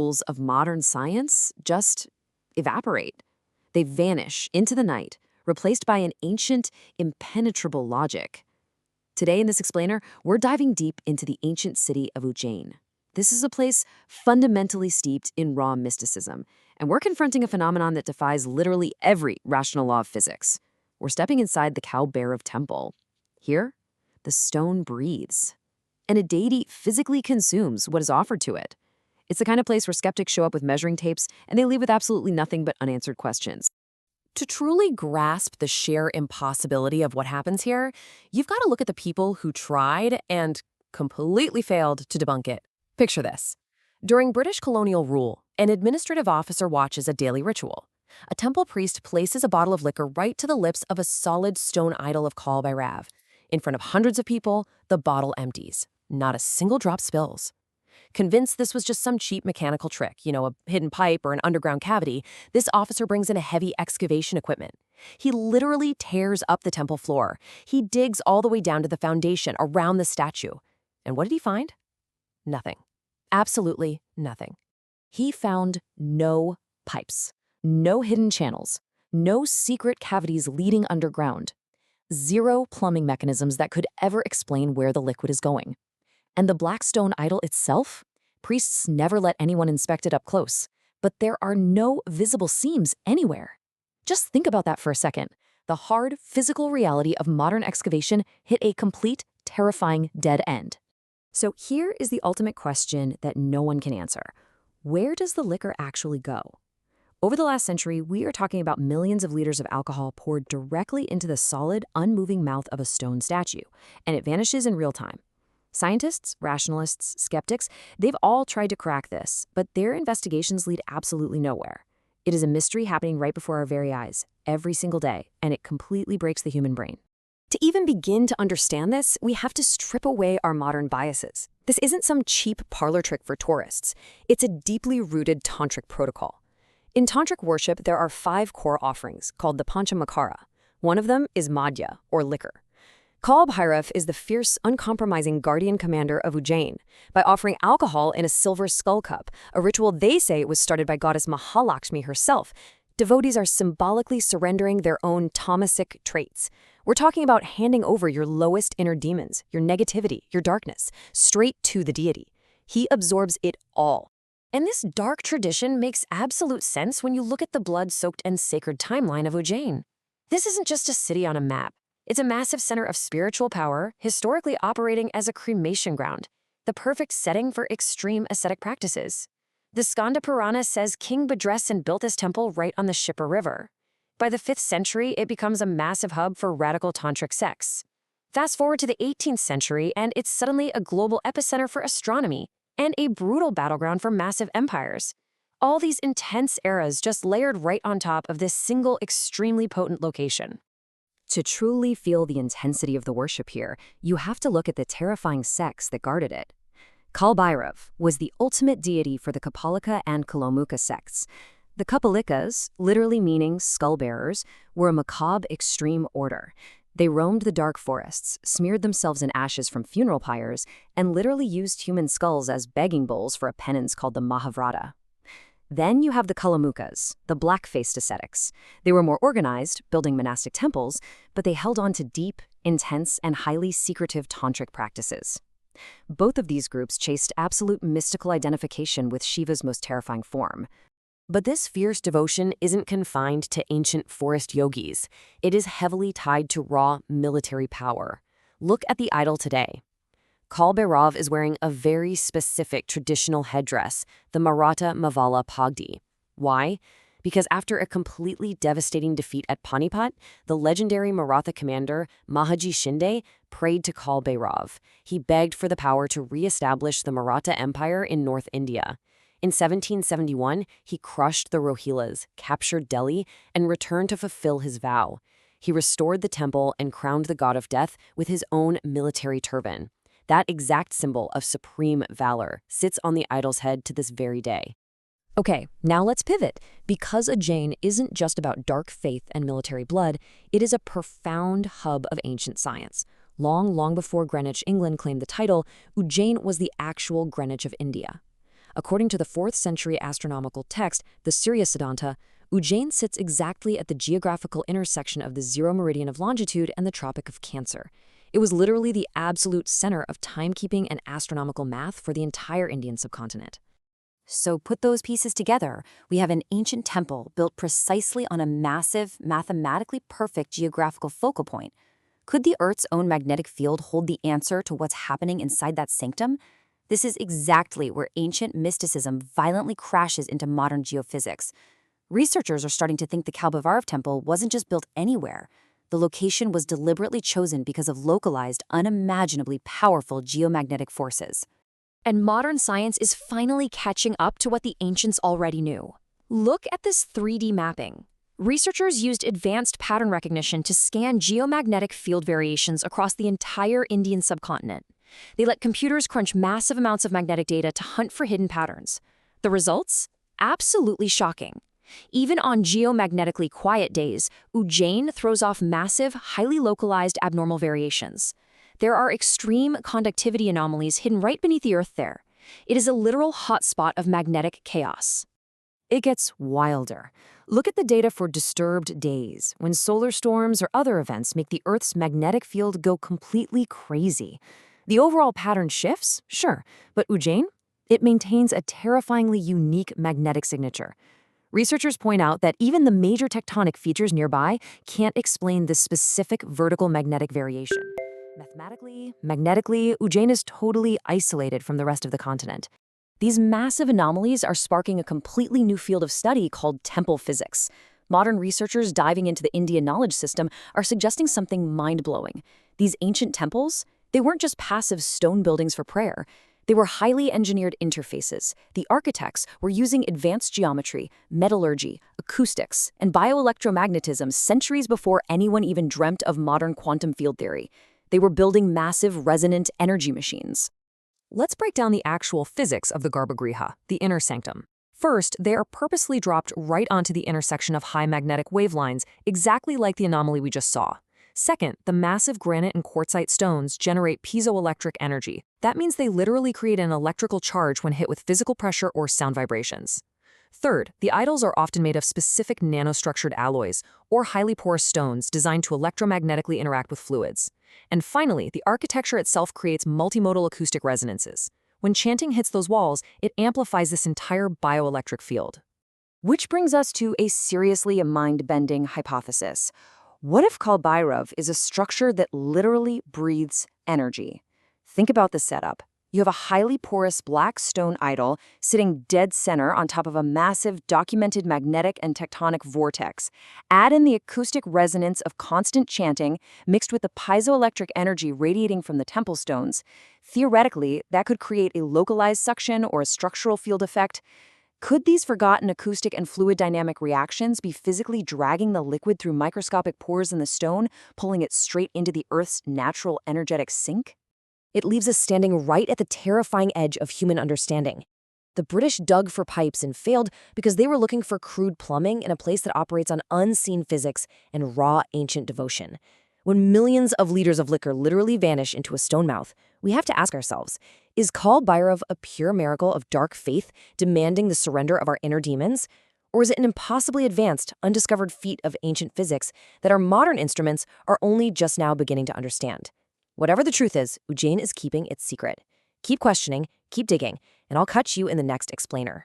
tools of modern science just evaporate. They vanish into the night, replaced by an ancient, impenetrable logic. Today in this explainer, we're diving deep into the ancient city of Ujjain. This is a place fundamentally steeped in raw mysticism, and we're confronting a phenomenon that defies literally every rational law of physics. We're stepping inside the Bhairav temple. Here, the stone breathes, and a deity physically consumes what is offered to it. It's the kind of place where skeptics show up with measuring tapes and they leave with absolutely nothing but unanswered questions. To truly grasp the sheer impossibility of what happens here, you've got to look at the people who tried and completely failed to debunk it. Picture this. During British colonial rule, an administrative officer watches a daily ritual. A temple priest places a bottle of liquor right to the lips of a solid stone idol of Kaaal Bhairav. In front of hundreds of people, the bottle empties. Not a single drop spills. Convinced this was just some cheap mechanical trick, a hidden pipe or an underground cavity, this officer brings in a heavy excavation equipment. He literally tears up the temple floor. He digs all the way down to the foundation around the statue. And what did he find? Nothing. Absolutely nothing. He found no pipes, no hidden channels, no secret cavities leading underground, zero plumbing mechanisms that could ever explain where the liquid is going. And the black stone idol itself? Priests never let anyone inspect it up close, but there are no visible seams anywhere. Just think about that for a second. The hard, physical reality of modern excavation hit a complete, terrifying dead end. So here is the ultimate question that no one can answer. Where does the liquor actually go? Over the last century, we are talking about millions of liters of alcohol poured directly into the solid, unmoving mouth of a stone statue, and it vanishes in real time. Scientists, rationalists, skeptics, they've all tried to crack this, but their investigations lead absolutely nowhere. It is a mystery happening right before our very eyes, every single day, and it completely breaks the human brain. To even begin to understand this, we have to strip away our modern biases. This isn't some cheap parlor trick for tourists. It's a deeply rooted tantric protocol. In tantric worship, there are 5 core offerings called the Panchamakara. One of them is madhya, or liquor. Kaaal Bhairav is the fierce, uncompromising guardian commander of Ujjain by offering alcohol in a silver skull cup, a ritual they say was started by goddess Mahalakshmi herself. Devotees are symbolically surrendering their own tamasic traits. We're talking about handing over your lowest inner demons, your negativity, your darkness, straight to the deity. He absorbs it all. And this dark tradition makes absolute sense when you look at the blood-soaked and sacred timeline of Ujjain. This isn't just a city on a map. It's a massive center of spiritual power, historically operating as a cremation ground, the perfect setting for extreme ascetic practices. The Skanda Purana says King Bhadrasan built this temple right on the Shipra River. By the 5th century, it becomes a massive hub for radical tantric sects. Fast forward to the 18th century, and it's suddenly a global epicenter for astronomy and a brutal battleground for massive empires. All these intense eras just layered right on top of this single extremely potent location. To truly feel the intensity of the worship here, you have to look at the terrifying sects that guarded it. Kaaal Bhairav was the ultimate deity for the Kapalika and Kalomuka sects. The Kapalikas, literally meaning skull-bearers, were a macabre extreme order. They roamed the dark forests, smeared themselves in ashes from funeral pyres, and literally used human skulls as begging bowls for a penance called the Mahavrata. Then you have the Kalamukas, the black-faced ascetics. They were more organized, building monastic temples, but they held on to deep, intense, and highly secretive tantric practices. Both of these groups chased absolute mystical identification with Shiva's most terrifying form. But this fierce devotion isn't confined to ancient forest yogis. It is heavily tied to raw military power. Look at the idol today. Kaaal Bhairav is wearing a very specific traditional headdress, the Maratha Mavala Pagdi. Why? Because after a completely devastating defeat at Panipat, the legendary Maratha commander Mahaji Shinde prayed to Kaaal Bhairav. He begged for the power to re-establish the Maratha Empire in North India. In 1771, he crushed the Rohilas, captured Delhi, and returned to fulfill his vow. He restored the temple and crowned the god of death with his own military turban. That exact symbol of supreme valor sits on the idol's head to this very day. Okay, now let's pivot. Because Ujjain isn't just about dark faith and military blood, it is a profound hub of ancient science. Long before Greenwich, England claimed the title, Ujjain was the actual Greenwich of India. According to the 4th century astronomical text, the Surya Siddhanta, Ujjain sits exactly at the geographical intersection of the zero meridian of longitude and the Tropic of Cancer. It was literally the absolute center of timekeeping and astronomical math for the entire Indian subcontinent. So put those pieces together, we have an ancient temple built precisely on a massive, mathematically perfect geographical focal point. Could the Earth's own magnetic field hold the answer to what's happening inside that sanctum? This is exactly where ancient mysticism violently crashes into modern geophysics. Researchers are starting to think the Bhairav temple wasn't just built anywhere. The location was deliberately chosen because of localized, unimaginably powerful geomagnetic forces. And modern science is finally catching up to what the ancients already knew. Look at this 3D mapping. Researchers used advanced pattern recognition to scan geomagnetic field variations across the entire Indian subcontinent. They let computers crunch massive amounts of magnetic data to hunt for hidden patterns. The results? Absolutely shocking. Even on geomagnetically quiet days, Ujjain throws off massive, highly localized abnormal variations. There are extreme conductivity anomalies hidden right beneath the Earth there. It is a literal hotspot of magnetic chaos. It gets wilder. Look at the data for disturbed days, when solar storms or other events make the Earth's magnetic field go completely crazy. The overall pattern shifts, sure, but Ujjain? It maintains a terrifyingly unique magnetic signature. Researchers point out that even the major tectonic features nearby can't explain this specific vertical magnetic variation. Mathematically, magnetically, Ujjain is totally isolated from the rest of the continent. These massive anomalies are sparking a completely new field of study called temple physics. Modern researchers diving into the Indian knowledge system are suggesting something mind-blowing. These ancient temples, they weren't just passive stone buildings for prayer. They were highly engineered interfaces. The architects were using advanced geometry, metallurgy, acoustics, and bioelectromagnetism centuries before anyone even dreamt of modern quantum field theory. They were building massive resonant energy machines. Let's break down the actual physics of the Garbhagriha, the inner sanctum. First, they are purposely dropped right onto the intersection of high magnetic wave lines, exactly like the anomaly we just saw. Second, the massive granite and quartzite stones generate piezoelectric energy. That means they literally create an electrical charge when hit with physical pressure or sound vibrations. Third, the idols are often made of specific nanostructured alloys or highly porous stones designed to electromagnetically interact with fluids. And finally, the architecture itself creates multimodal acoustic resonances. When chanting hits those walls, it amplifies this entire bioelectric field. Which brings us to a seriously mind-bending hypothesis. What if Bhairav is a structure that literally breathes energy? Think about the setup. You have a highly porous black stone idol sitting dead center on top of a massive documented magnetic and tectonic vortex. Add in the acoustic resonance of constant chanting mixed with the piezoelectric energy radiating from the temple stones. Theoretically, that could create a localized suction or a structural field effect. Could these forgotten acoustic and fluid dynamic reactions be physically dragging the liquid through microscopic pores in the stone, pulling it straight into the Earth's natural energetic sink? It leaves us standing right at the terrifying edge of human understanding. The British dug for pipes and failed because they were looking for crude plumbing in a place that operates on unseen physics and raw ancient devotion. When millions of liters of liquor literally vanish into a stone mouth, we have to ask ourselves, is Kaaal Bhairav a pure miracle of dark faith demanding the surrender of our inner demons? Or is it an impossibly advanced, undiscovered feat of ancient physics that our modern instruments are only just now beginning to understand? Whatever the truth is, Ujjain is keeping its secret. Keep questioning, keep digging, and I'll catch you in the next explainer.